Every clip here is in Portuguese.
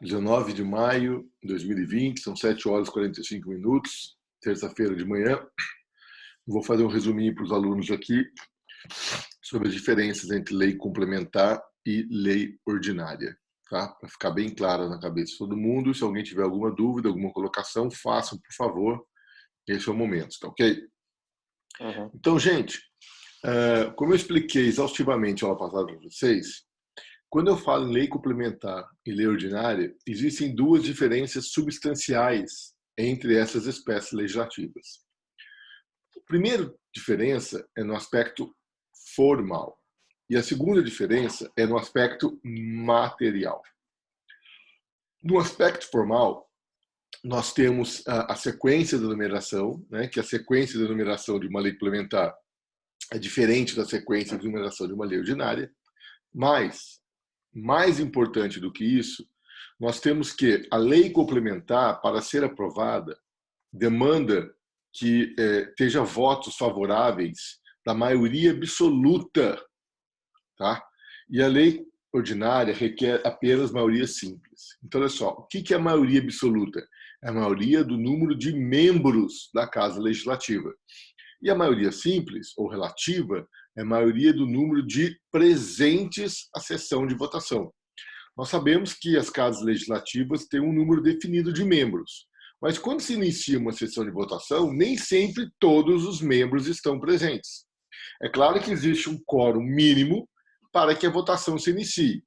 19 de maio de 2020, são 7 horas e 45 minutos, terça-feira de manhã. Vou fazer um resuminho para os alunos aqui sobre as diferenças entre lei complementar e lei ordinária, tá? Para ficar bem claro na cabeça de todo mundo. Se alguém tiver alguma dúvida, alguma colocação, façam, por favor. Esse é o momento, tá ok? Uhum. Então, gente, como eu expliquei exaustivamente a aula passada para vocês, quando eu falo em lei complementar e lei ordinária, existem duas diferenças substanciais entre essas espécies legislativas. A primeira diferença é no aspecto formal e a segunda diferença é no aspecto material. No aspecto formal, nós temos a sequência da numeração, né, que a sequência da numeração de uma lei complementar é diferente da sequência de numeração de uma lei ordinária, mas mais importante do que isso, nós temos que a lei complementar, para ser aprovada, demanda que esteja votos favoráveis da maioria absoluta, tá? E a lei ordinária requer apenas maioria simples. Então, olha só, o que é a maioria absoluta? É a maioria do número de membros da Casa Legislativa. E a maioria simples, ou relativa, é a maioria do número de presentes à sessão de votação. Nós sabemos que as casas legislativas têm um número definido de membros, mas quando se inicia uma sessão de votação, nem sempre todos os membros estão presentes. É claro que existe um quórum mínimo para que a votação se inicie.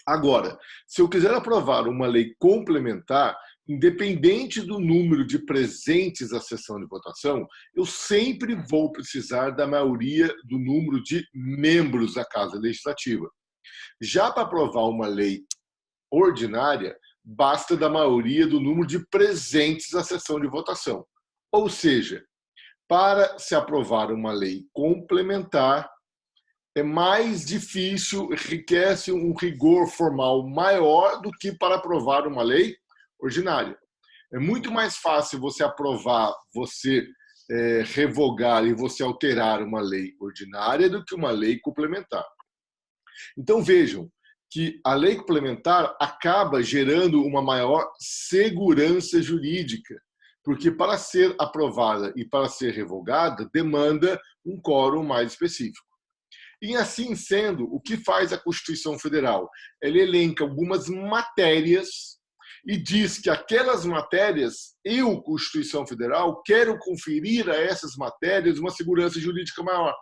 Agora, se eu quiser aprovar uma lei complementar, independente do número de presentes à sessão de votação, eu sempre vou precisar da maioria do número de membros da Casa Legislativa. Já para aprovar uma lei ordinária, basta da maioria do número de presentes à sessão de votação. Ou seja, para se aprovar uma lei complementar, é mais difícil, requer um rigor formal maior do que para aprovar uma lei ordinária. É muito mais fácil você aprovar, você revogar e você alterar uma lei ordinária do que uma lei complementar. Então vejam que a lei complementar acaba gerando uma maior segurança jurídica, porque para ser aprovada e para ser revogada demanda um quórum mais específico. E assim sendo, o que faz a Constituição Federal? Ela elenca algumas matérias e diz que aquelas matérias, eu, Constituição Federal, quero conferir a essas matérias uma segurança jurídica maior.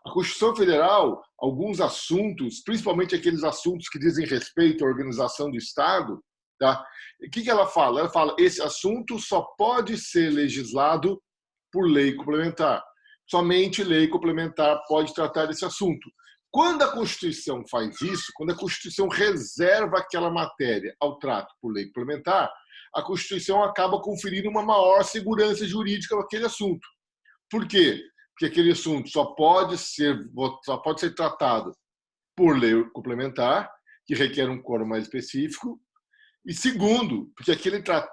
A Constituição Federal, alguns assuntos, principalmente aqueles assuntos que dizem respeito à organização do Estado, tá? O que ela fala? Ela fala, esse assunto só pode ser legislado por lei complementar. Somente lei complementar pode tratar desse assunto. Quando a Constituição faz isso, quando a Constituição reserva aquela matéria ao trato por lei complementar, a Constituição acaba conferindo uma maior segurança jurídica naquele assunto. Por quê? Porque aquele assunto só pode ser tratado por lei complementar, que requer um quórum mais específico, e segundo, porque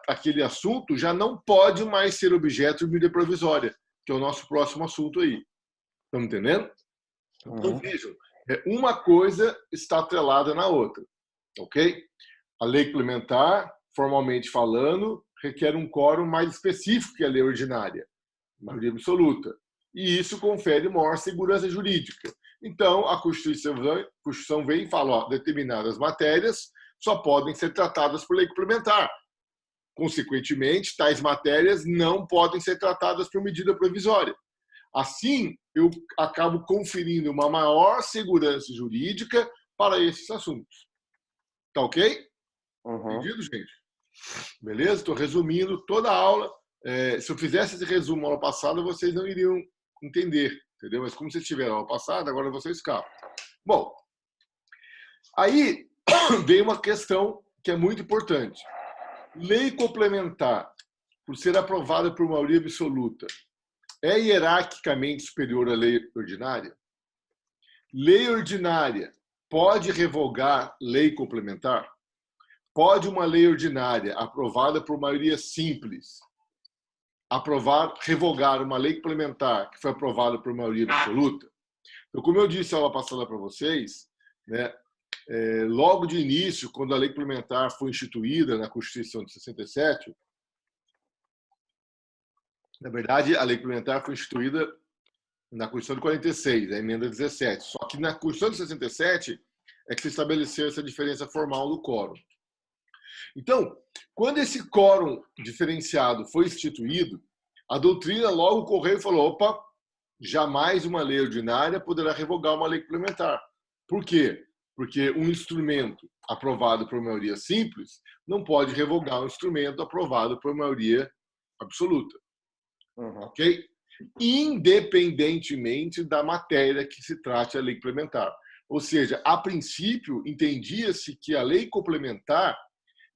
aquele assunto já não pode mais ser objeto de medida provisória, que é o nosso próximo assunto aí. Estão entendendo? Então, vejam, uma coisa está atrelada na outra, ok? A lei complementar, formalmente falando, requer um quórum mais específico que a lei ordinária, maioria absoluta. E isso confere maior segurança jurídica. Então, a Constituição vem e fala, ó, determinadas matérias só podem ser tratadas por lei complementar. Consequentemente, tais matérias não podem ser tratadas por medida provisória. Assim, eu acabo conferindo uma maior segurança jurídica para esses assuntos. Tá ok? Entendido, gente? Beleza? Estou resumindo toda a aula. Se eu fizesse esse resumo na aula passada, vocês não iriam entender, entendeu? Mas como vocês tiveram a aula passada, agora vocês escapam. Bom, aí vem uma questão que é muito importante. Lei complementar, por ser aprovada por maioria absoluta, é hierarquicamente superior à lei ordinária? Lei ordinária pode revogar lei complementar? Pode uma lei ordinária aprovada por maioria simples revogar uma lei complementar que foi aprovada por maioria absoluta? Então, como eu disse na aula passada para vocês, né, logo de início, quando a lei complementar foi instituída na Constituição de 67, na verdade, a lei complementar foi instituída na Constituição de 46, a emenda 17. Só que na Constituição de 67 é que se estabeleceu essa diferença formal do quórum. Então, quando esse quórum diferenciado foi instituído, a doutrina logo correu e falou: opa, jamais uma lei ordinária poderá revogar uma lei complementar. Por quê? Porque um instrumento aprovado por maioria simples não pode revogar um instrumento aprovado por maioria absoluta. Ok? Independentemente da matéria que se trate a lei complementar. Ou seja, a princípio, entendia-se que a lei complementar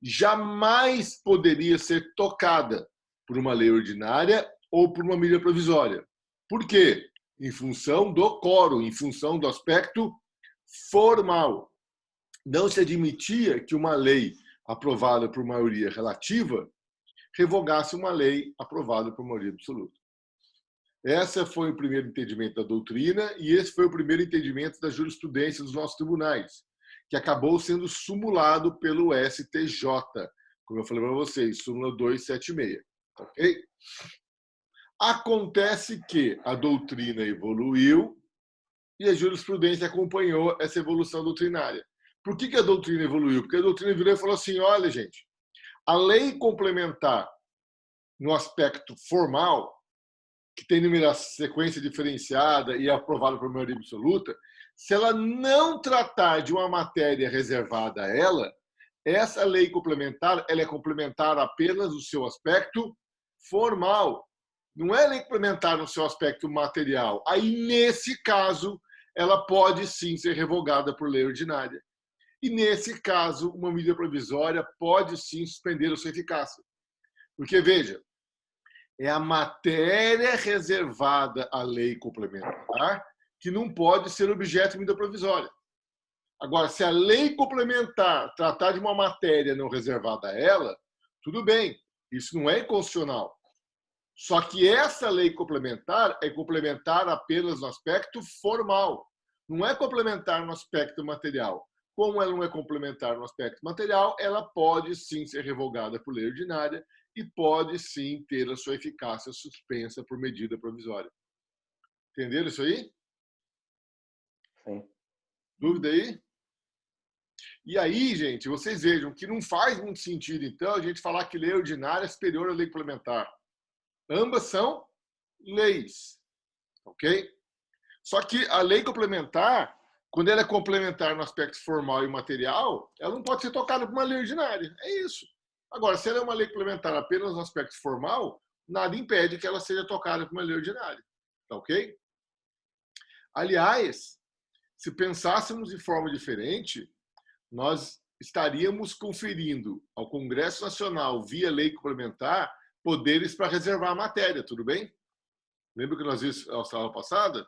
jamais poderia ser tocada por uma lei ordinária ou por uma medida provisória. Por quê? Em função do quórum, em função do aspecto formal. Não se admitia que uma lei aprovada por maioria relativa revogasse uma lei aprovada por maioria absoluta. Esse foi o primeiro entendimento da doutrina e esse foi o primeiro entendimento da jurisprudência dos nossos tribunais, que acabou sendo sumulado pelo STJ, como eu falei para vocês, súmula 276. Ok? Acontece que a doutrina evoluiu e a jurisprudência acompanhou essa evolução doutrinária. Por que a doutrina evoluiu? Porque a doutrina virou e falou assim: olha, gente, a lei complementar no aspecto formal, que tem sequência diferenciada e é aprovada por maioria absoluta, se ela não tratar de uma matéria reservada a ela, essa lei complementar ela é complementar apenas no seu aspecto formal. Não é lei complementar no seu aspecto material. Aí, nesse caso, ela pode sim ser revogada por lei ordinária. E, nesse caso, uma medida provisória pode sim suspender a sua eficácia. Porque, veja, é a matéria reservada à lei complementar que não pode ser objeto de medida provisória. Agora, se a lei complementar tratar de uma matéria não reservada a ela, tudo bem, isso não é inconstitucional. Só que essa lei complementar é complementar apenas no aspecto formal, não é complementar no aspecto material. Como ela não é complementar no aspecto material, ela pode sim ser revogada por lei ordinária e pode sim ter a sua eficácia suspensa por medida provisória. Entenderam isso aí? Sim. Dúvida aí? E aí, gente, vocês vejam que não faz muito sentido, então, a gente falar que lei ordinária é superior à lei complementar. Ambas são leis, ok? Só que a lei complementar, quando ela é complementar no aspecto formal e material, ela não pode ser tocada por uma lei ordinária. É isso. Agora, se ela é uma lei complementar apenas no aspecto formal, nada impede que ela seja tocada por uma lei ordinária. Tá ok? Aliás, se pensássemos de forma diferente, nós estaríamos conferindo ao Congresso Nacional, via lei complementar, poderes para reservar a matéria, tudo bem? Lembra que nós vimos na aula passada?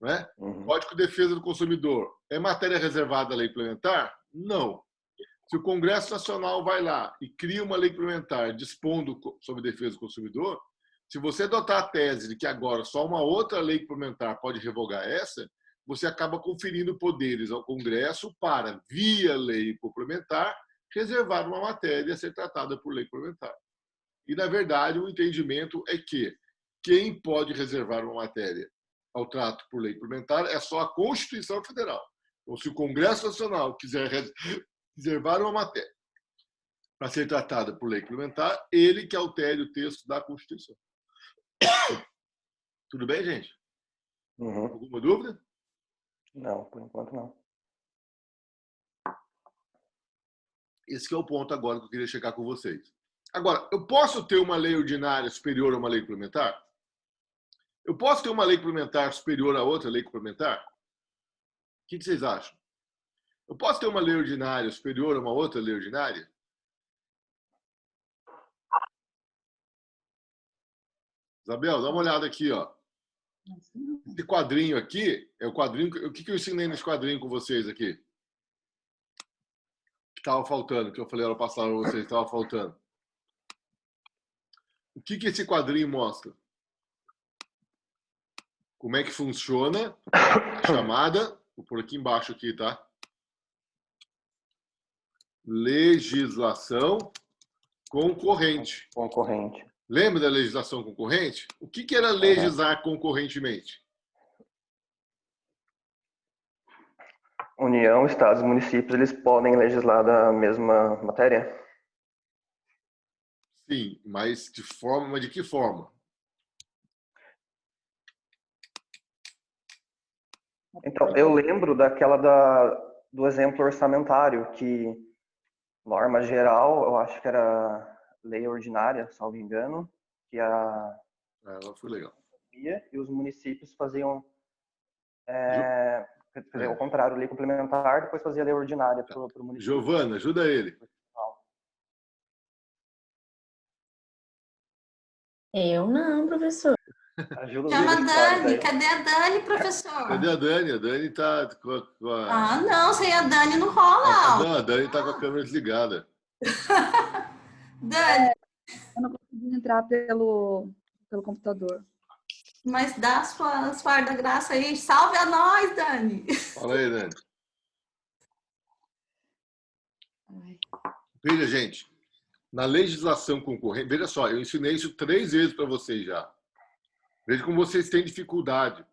Né? Código de Defesa do Consumidor. É matéria reservada à lei complementar? Não. Se o Congresso Nacional vai lá e cria uma lei complementar dispondo sobre defesa do consumidor, se você adotar a tese de que agora só uma outra lei complementar pode revogar essa, você acaba conferindo poderes ao Congresso para, via lei complementar, reservar uma matéria a ser tratada por lei complementar. E, na verdade, o entendimento é que quem pode reservar uma matéria ao trato por lei complementar é só a Constituição Federal. Ou se o Congresso Nacional quiser reservar uma matéria para ser tratada por lei complementar, ele que altere o texto da Constituição. Tudo bem, gente? Alguma dúvida? Não, por enquanto não. Esse que é o ponto agora que eu queria chegar com vocês. Agora, eu posso ter uma lei ordinária superior a uma lei complementar? Eu posso ter uma lei complementar superior a outra lei complementar? O que vocês acham? Eu posso ter uma lei ordinária superior a uma outra lei ordinária? Isabel, dá uma olhada aqui, ó. Esse quadrinho aqui é o quadrinho. O que eu ensinei nesse quadrinho com vocês aqui? Que estava faltando, que eu falei ela passada para vocês, estava faltando. O que esse quadrinho mostra? Como é que funciona a chamada. Vou pôr aqui embaixo aqui, tá? Legislação concorrente. Concorrente. Lembra da legislação concorrente? O que era legislar concorrentemente? União, estados e municípios, eles podem legislar da mesma matéria? Sim, mas de que forma? Então, eu lembro do exemplo orçamentário, que norma geral, eu acho que era lei ordinária, salvo engano, que Ela foi legal. e os municípios faziam ao contrário, lei complementar, depois fazia lei ordinária para o município. Giovana, ajuda ele. Eu não, professor. Chama a Dani. Cadê a Dani, professor? Cadê a Dani? A Dani tá com a... Ah, não, sem a Dani não rola. Não, a Dani tá com a câmera desligada. Dani. Eu não consegui entrar pelo computador. Mas dá as suas da graça aí. Salve a nós, Dani. Fala aí, Dani. Veja, gente, na legislação concorrente, veja só, eu ensinei isso 3 vezes para vocês já. Veja como vocês têm dificuldade,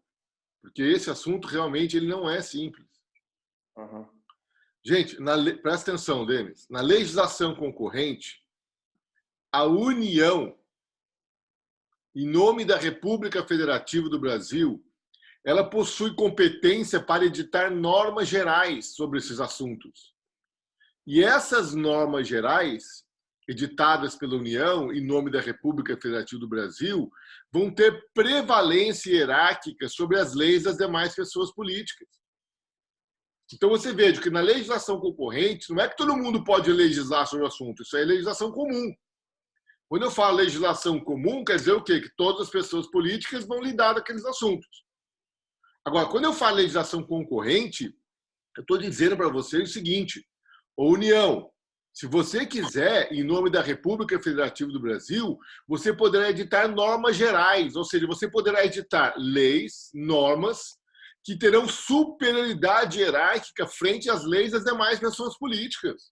porque esse assunto realmente ele não é simples. Uhum. Gente, presta atenção, Denis. Na legislação concorrente, a União, em nome da República Federativa do Brasil, ela possui competência para editar normas gerais sobre esses assuntos. E essas normas gerais, editadas pela União, em nome da República Federativa do Brasil, vão ter prevalência hierárquica sobre as leis das demais pessoas políticas. Então você veja que na legislação concorrente, não é que todo mundo pode legislar sobre o assunto, isso é legislação comum. Quando eu falo legislação comum, quer dizer o quê? Que todas as pessoas políticas vão lidar daqueles assuntos. Agora, quando eu falo legislação concorrente, eu estou dizendo para vocês o seguinte: ô União, se você quiser, em nome da República Federativa do Brasil, você poderá editar normas gerais, ou seja, você poderá editar leis, normas, que terão superioridade hierárquica frente às leis das demais pessoas políticas.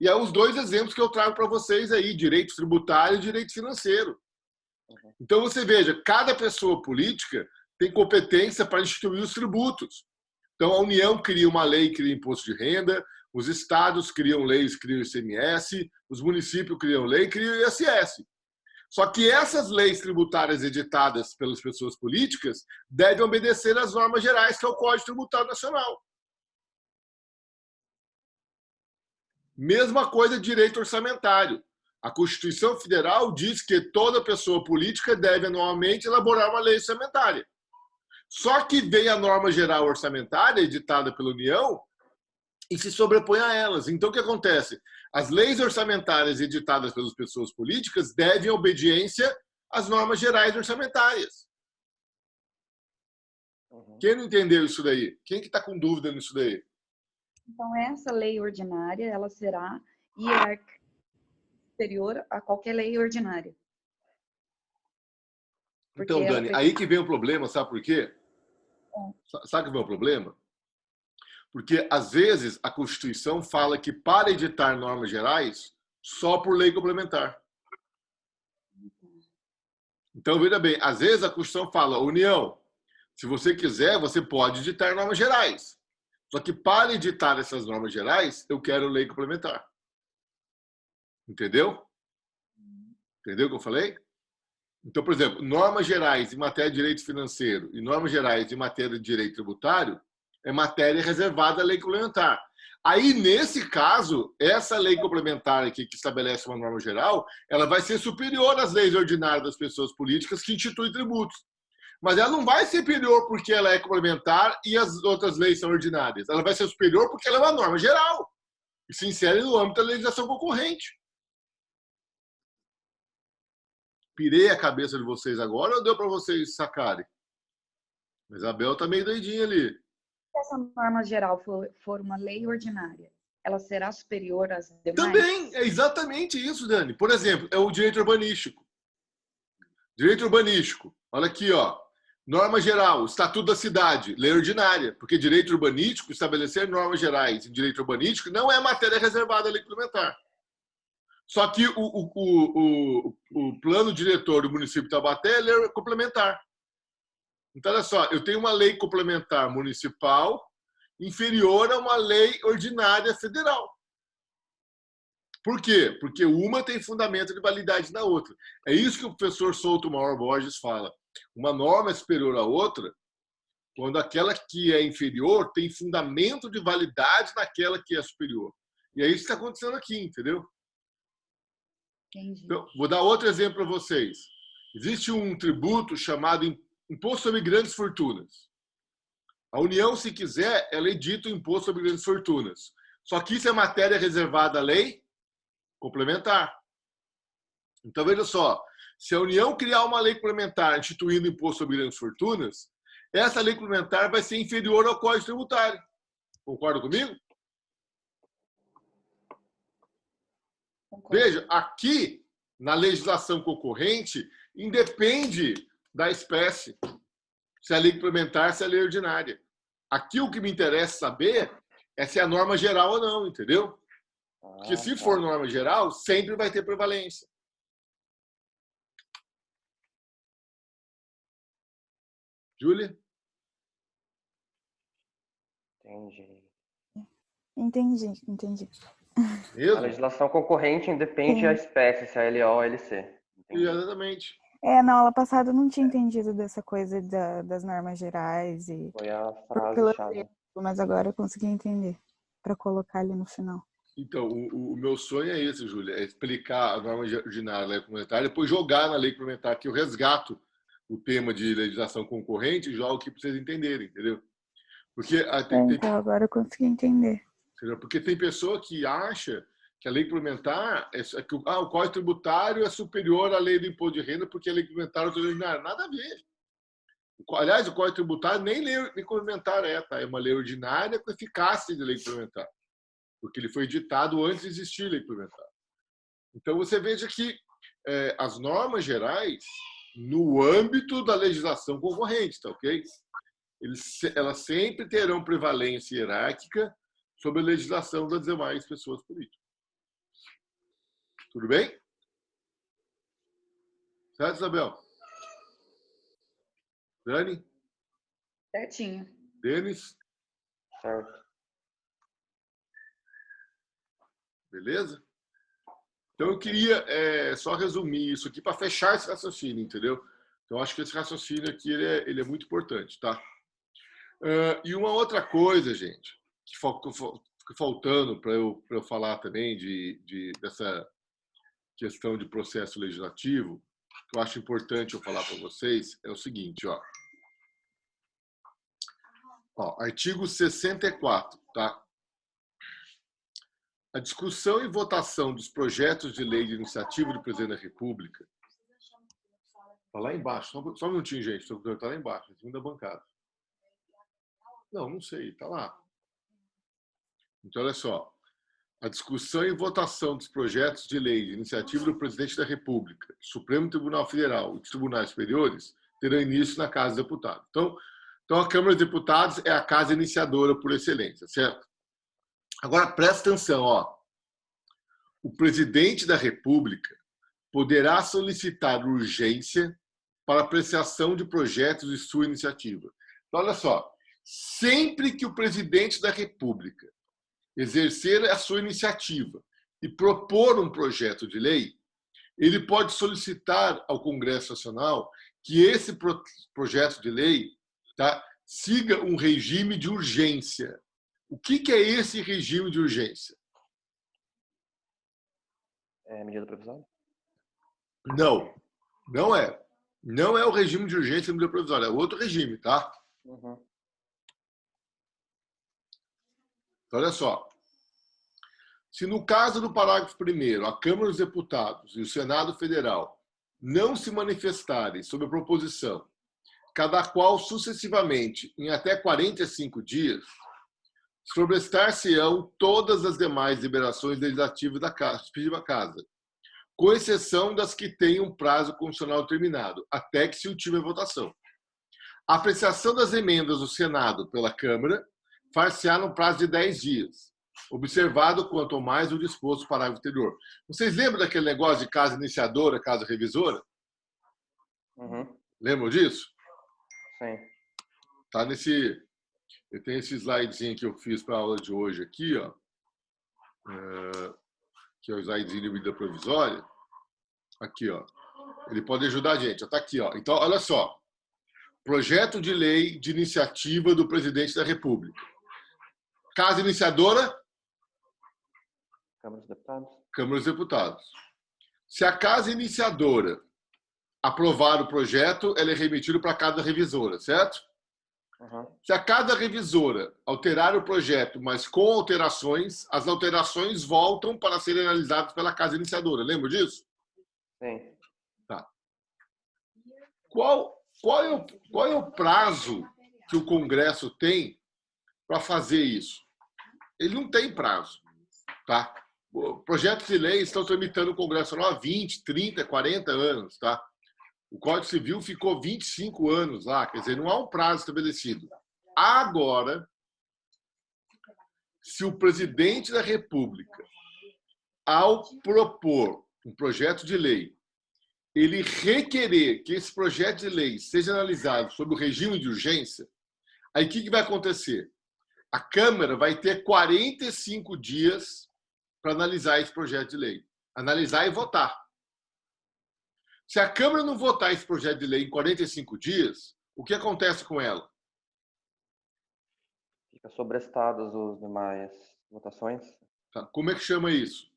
E é os 2 exemplos que eu trago para vocês aí, direito tributário e direito financeiro. Então você veja, cada pessoa política tem competência para instituir os tributos. Então a União cria uma lei, cria imposto de renda, os estados criam leis, criam ICMS, os municípios criam lei, criam ISS. Só que essas leis tributárias editadas pelas pessoas políticas devem obedecer às normas gerais, que é o Código Tributário Nacional. Mesma coisa de direito orçamentário. A Constituição Federal diz que toda pessoa política deve anualmente elaborar uma lei orçamentária. Só que vem a norma geral orçamentária, editada pela União, e se sobrepõe a elas. Então, o que acontece? As leis orçamentárias editadas pelas pessoas políticas devem obediência às normas gerais orçamentárias. Quem não entendeu isso daí? Quem que está com dúvida nisso daí? Então, essa lei ordinária, ela será hierárquica superior a qualquer lei ordinária. Porque então, Dani, aí que vem o problema, sabe por quê? Sabe que vem o problema? Porque, às vezes, a Constituição fala que para editar normas gerais, só por lei complementar. Então, veja bem, às vezes a Constituição fala, União, se você quiser, você pode editar normas gerais. Só que para editar essas normas gerais, eu quero lei complementar. Entendeu? Entendeu o que eu falei? Então, por exemplo, normas gerais em matéria de direito financeiro e normas gerais em matéria de direito tributário é matéria reservada à lei complementar. Aí, nesse caso, essa lei complementar aqui, que estabelece uma norma geral, ela vai ser superior às leis ordinárias das pessoas políticas que instituem tributos. Mas ela não vai ser superior porque ela é complementar e as outras leis são ordinárias. Ela vai ser superior porque ela é uma norma geral e se insere no âmbito da legislação concorrente. Pirei a cabeça de vocês agora ou deu para vocês sacarem? A Isabel tá meio doidinha ali. Se essa norma geral for uma lei ordinária, ela será superior às demais? Também, é exatamente isso, Dani. Por exemplo, é o direito urbanístico. Direito urbanístico. Olha aqui, ó. Norma geral, Estatuto da Cidade, lei ordinária, porque direito urbanístico, estabelecer normas gerais em direito urbanístico não é matéria reservada à lei complementar. Só que o plano diretor do município de Taubaté é lei complementar. Então, olha só, eu tenho uma lei complementar municipal inferior a uma lei ordinária federal. Por quê? Porque uma tem fundamento de validade na outra. É isso que o professor Souto Mauro Borges fala. Uma norma é superior à outra quando aquela que é inferior tem fundamento de validade naquela que é superior. E é isso que está acontecendo aqui, entendeu? Entendi. Então, vou dar outro exemplo para vocês. Existe um tributo chamado Imposto sobre Grandes Fortunas. A União, se quiser, ela edita o Imposto sobre Grandes Fortunas. Só que isso é matéria reservada à lei complementar. Então, veja só. Se a União criar uma lei complementar instituindo o Imposto sobre Grandes Fortunas, essa lei complementar vai ser inferior ao Código Tributário. Concorda comigo? Concordo. Veja, aqui, na legislação concorrente, independe da espécie, se é lei complementar, se é lei ordinária. Aqui o que me interessa saber é se é norma geral ou não, entendeu? Porque se for norma geral, sempre vai ter prevalência. Júlia? Entendi. Mesmo? A legislação concorrente independe da espécie, se é LO ou LC. Entendi. Exatamente. Na aula passada eu não tinha entendido dessa coisa das normas gerais e Foi a pelo frase-chave. exemplo, mas agora eu consegui entender para colocar ali no final. Então, o meu sonho é esse, Júlia, é explicar a norma ordinária, a lei complementar, depois jogar na lei complementar, que eu resgato o tema de legislação concorrente e jogo aqui para vocês entenderem, entendeu? Porque Então agora eu consegui entender. Porque tem pessoa que acha que a lei complementar é que o Código Tributário é superior à lei do imposto de renda porque a lei complementar é ordinária. Nada a ver. Aliás, o Código Tributário nem lei complementar tá? É uma lei ordinária com eficácia de lei complementar, porque ele foi editado antes de existir lei complementar. Então, você veja que as normas gerais, no âmbito da legislação concorrente, tá ok? Elas sempre terão prevalência hierárquica sobre a legislação das demais pessoas políticas. Tudo bem? Certo, Isabel? Dani? Certinho. Denis? Certo. Beleza? Então, eu queria só resumir isso aqui para fechar esse raciocínio, entendeu? Então, acho que esse raciocínio aqui ele é muito importante, tá? E uma outra coisa, gente, que fica faltando para eu falar também dessa questão de processo legislativo, que eu acho importante eu falar para vocês, é o seguinte, ó. Artigo 64, tá? A discussão e votação dos projetos de lei de iniciativa do Presidente da República. Está lá embaixo. Só um minutinho, gente. Está lá embaixo, em cima da bancada. Não sei. Está lá. Então, olha só. A discussão e votação dos projetos de lei de iniciativa do Presidente da República, Supremo Tribunal Federal e tribunais superiores terão início na Casa dos Deputados. Então, a Câmara dos Deputados é a casa iniciadora por excelência, certo? Agora, presta atenção, ó. O Presidente da República poderá solicitar urgência para apreciação de projetos de sua iniciativa. Então, olha só. Sempre que o Presidente da República exercer a sua iniciativa e propor um projeto de lei, ele pode solicitar ao Congresso Nacional que esse projeto de lei, tá, siga um regime de urgência. O que é esse regime de urgência? É medida provisória? Não é. Não é o regime de urgência e medida provisória, é outro regime, tá? Uhum. Então, olha só. Se no caso do parágrafo 1º, a Câmara dos Deputados e o Senado Federal não se manifestarem sobre a proposição, cada qual sucessivamente em até 45 dias, sobrestar-se-ão todas as demais liberações legislativas da Casa, com exceção das que tenham prazo constitucional terminado, até que se ultime a votação. A apreciação das emendas do Senado pela Câmara far-se-á no prazo de 10 dias, observado quanto mais o disposto no parágrafo anterior. Vocês lembram daquele negócio de casa iniciadora, casa revisora? Lembram disso? Sim. Tá nesse... Eu tenho esse slidezinho que eu fiz para a aula de hoje aqui, ó, que é o slidezinho de medida provisória. Aqui, ó. Ele pode ajudar a gente. Está aqui, ó. Então, olha só. Projeto de lei de iniciativa do presidente da República. Casa iniciadora? Câmara dos Deputados. Câmara dos Deputados. Se a casa iniciadora aprovar o projeto, ele é remetido para a casa revisora, certo? Se a casa revisora alterar o projeto, mas com alterações, as alterações voltam para serem analisadas pela casa iniciadora. Lembra disso? Sim. Tá. Qual é o prazo que o Congresso tem para fazer isso? Ele não tem prazo. Tá? Projetos de lei estão tramitando no Congresso há 20, 30, 40 anos. Tá? O Código Civil ficou 25 anos lá, quer dizer, não há um prazo estabelecido. Agora, se o presidente da República, ao propor um projeto de lei, ele requerer que esse projeto de lei seja analisado sob o regime de urgência, aí o que vai acontecer? A Câmara vai ter 45 dias para analisar esse projeto de lei. Analisar e votar. Se a Câmara não votar esse projeto de lei em 45 dias, o que acontece com ela? Fica sobrestados os demais votações. Tá. Como é que chama isso?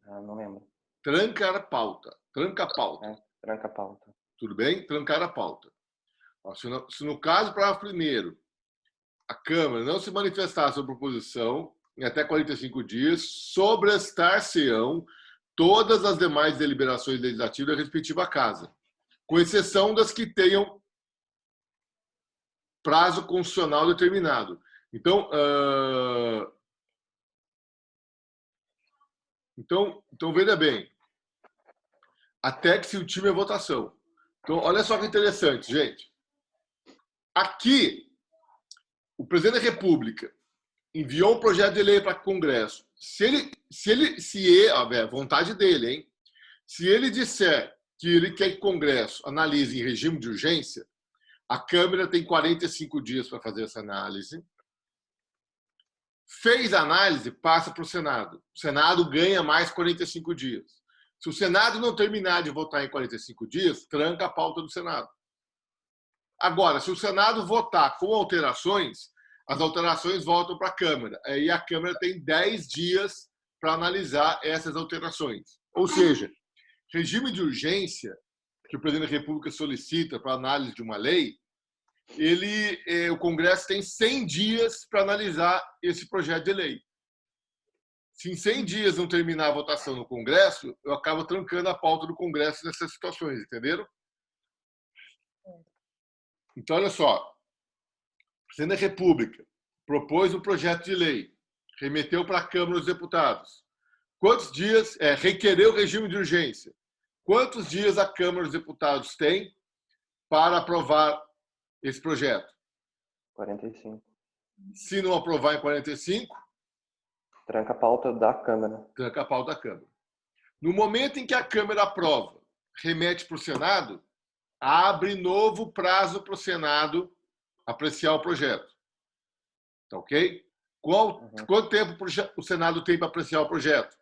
Não lembro. Trancar a pauta. Tranca a pauta. Tranca a pauta. Tudo bem? Trancar a pauta. Se no caso, parágrafo 1º, a Câmara não se manifestar sobre a proposição em até 45 dias, sobrestar-se-ão todas as demais deliberações legislativas da respectiva casa, com exceção das que tenham prazo constitucional determinado. Então, veja bem, até que se ultime a votação. Então, olha só que interessante, gente. Aqui, o presidente da República enviou um projeto de lei para o Congresso. É vontade dele, hein? Se ele disser que ele quer que o Congresso analise em regime de urgência, a Câmara tem 45 dias para fazer essa análise. Fez a análise, passa para o Senado. O Senado ganha mais 45 dias. Se o Senado não terminar de votar em 45 dias, tranca a pauta do Senado. Agora, se o Senado votar com alterações, as alterações voltam para a Câmara. Aí a Câmara tem 10 dias para analisar essas alterações. Ou seja, regime de urgência que o presidente da República solicita para análise de uma lei, o Congresso tem 100 dias para analisar esse projeto de lei. Se em 100 dias não terminar a votação no Congresso, eu acabo trancando a pauta do Congresso nessas situações, entenderam? Então, olha só. O presidente da República propôs um projeto de lei, remeteu para a Câmara dos Deputados. Quantos dias requereu o regime de urgência? Quantos dias a Câmara dos Deputados tem para aprovar esse projeto? 45. Se não aprovar em 45, tranca a pauta da Câmara. Tranca a pauta da Câmara. No momento em que a Câmara aprova, remete para o Senado, abre novo prazo para o Senado apreciar o projeto. Tá ok? Quanto tempo o Senado tem para apreciar o projeto?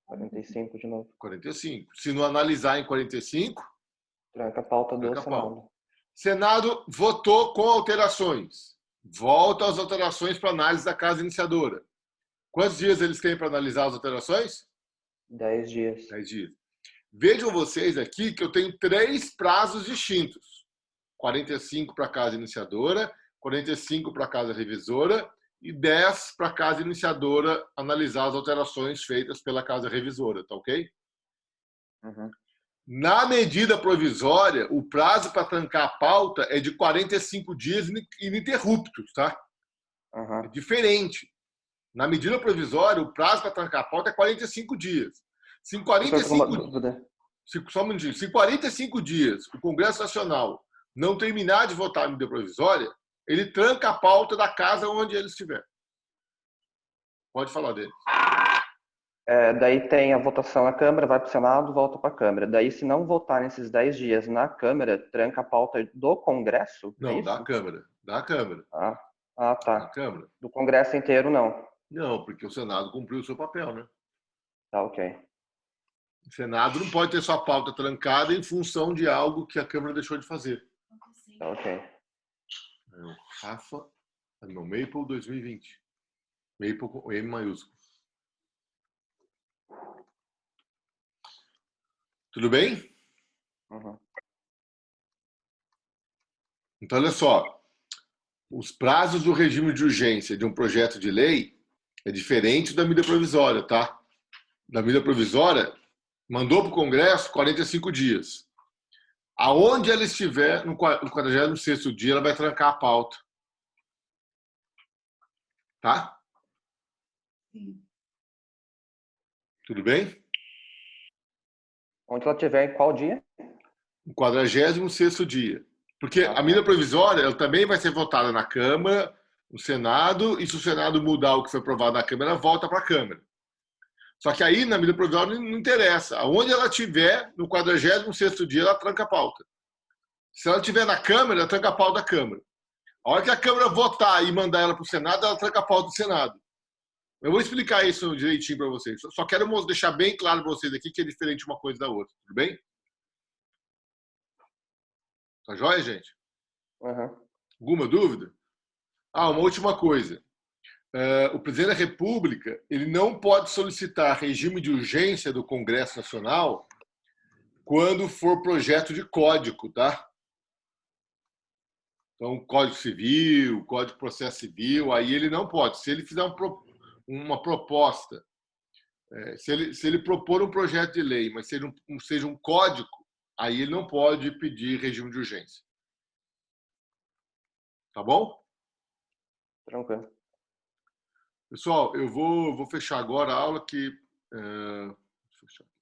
45 de novo. 45. Se não analisar em 45, tranca a pauta do Senado. Senado votou com alterações. Volta às alterações para análise da casa iniciadora. Quantos dias eles têm para analisar as alterações? 10 dias. 10 dias. Vejam vocês aqui que eu tenho 3 prazos distintos. 45 para a casa iniciadora, 45 para a casa revisora e 10 para a casa iniciadora analisar as alterações feitas pela casa revisora, tá ok? Na medida provisória, o prazo para trancar a pauta é de 45 dias ininterruptos, tá? É diferente. Na medida provisória, o prazo para trancar a pauta é 45 dias. Se em 45 dias o Congresso Nacional não terminar de votar a medida provisória, ele tranca a pauta da casa onde ele estiver. Pode falar dele. Daí tem a votação na Câmara, vai para o Senado, volta para a Câmara. Daí, se não votar nesses 10 dias na Câmara, tranca a pauta do Congresso? É Não, isso? da Câmara. Da Câmara. Da Da tá. Câmara. Do Congresso inteiro, não. Não, porque o Senado cumpriu o seu papel, né? Tá, ok. O Senado não pode ter sua pauta trancada em função de algo que a Câmara deixou de fazer. Tá, ok. É o Rafa, não, Maple 2020. Maple com M maiúsculo. Tudo bem? Uhum. Então, olha só. Os prazos do regime de urgência de um projeto de lei é diferente da medida provisória, tá? Da medida provisória, mandou para o Congresso 45 dias. Aonde ela estiver, no 46º dia, ela vai trancar a pauta. Tá? Sim. Tudo bem? Onde ela tiver, em qual dia? No 46º dia. Porque a medida provisória ela também vai ser votada na Câmara, no Senado, e se o Senado mudar o que foi aprovado na Câmara, ela volta para a Câmara. Só que aí, na medida provisória, não interessa. Aonde ela estiver, no 46º dia, ela tranca a pauta. Se ela estiver na Câmara, ela tranca a pauta da Câmara. A hora que a Câmara votar e mandar ela para o Senado, ela tranca a pauta do Senado. Eu vou explicar isso direitinho para vocês. Só quero deixar bem claro para vocês aqui que é diferente uma coisa da outra. Tudo bem? Tá joia, gente? Uhum. Alguma dúvida? Uma última coisa. O presidente da República ele não pode solicitar regime de urgência do Congresso Nacional quando for projeto de código, tá? Então, Código Civil, Código de Processo Civil, aí ele não pode. Se ele fizer uma proposta, se ele propor um projeto de lei, mas seja um código, aí ele não pode pedir regime de urgência. Tá bom? Tranquilo. Pessoal, eu vou fechar agora a aula que... deixa eu fechar aqui.